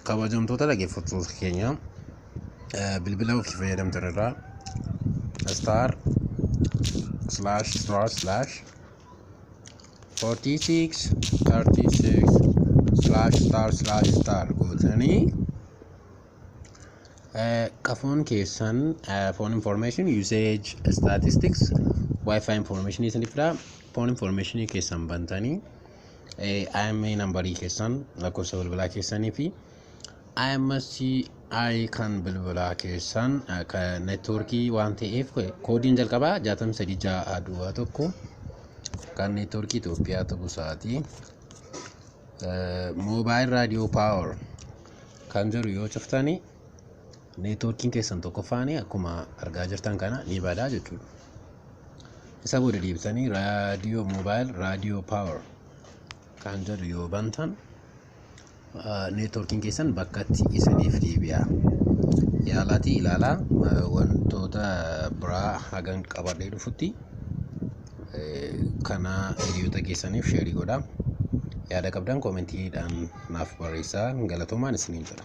kabajamtoota dhaggeeffattoota keenya bilbila ofii fayyadamtan irraa *4636*** gootanii kafoon keessan phone information usage statistics wifi information isinifra phone information keessan bantanii IMA numberii keessan lakkoofsa bilbilaa keessanii fi IMCI kan bilbilaa keessan kan networkii waan ta'eef koodiin jalqabaa 6361 kan networkii Itoophiyaa ta'uu isaati. Mobile radio power kan jiru yoo cuftanii networkiin keessan tokkoffaanii akkuma argaa jirtan kana ni badaa jechuudha. Isa booda deebitanii mobile radio power kan jiru yoo bantan networkiin keessan bakkatti isiniif deebi'a. Yaalaatii ilaalaa wantoota biraa hagan qabadhee dhufutti kana hiriyoota keessaniif sheerii godhaa. Yaada qabdan koomentiidhaan naaf barreessaa. Galatoomaa isiniin jedha.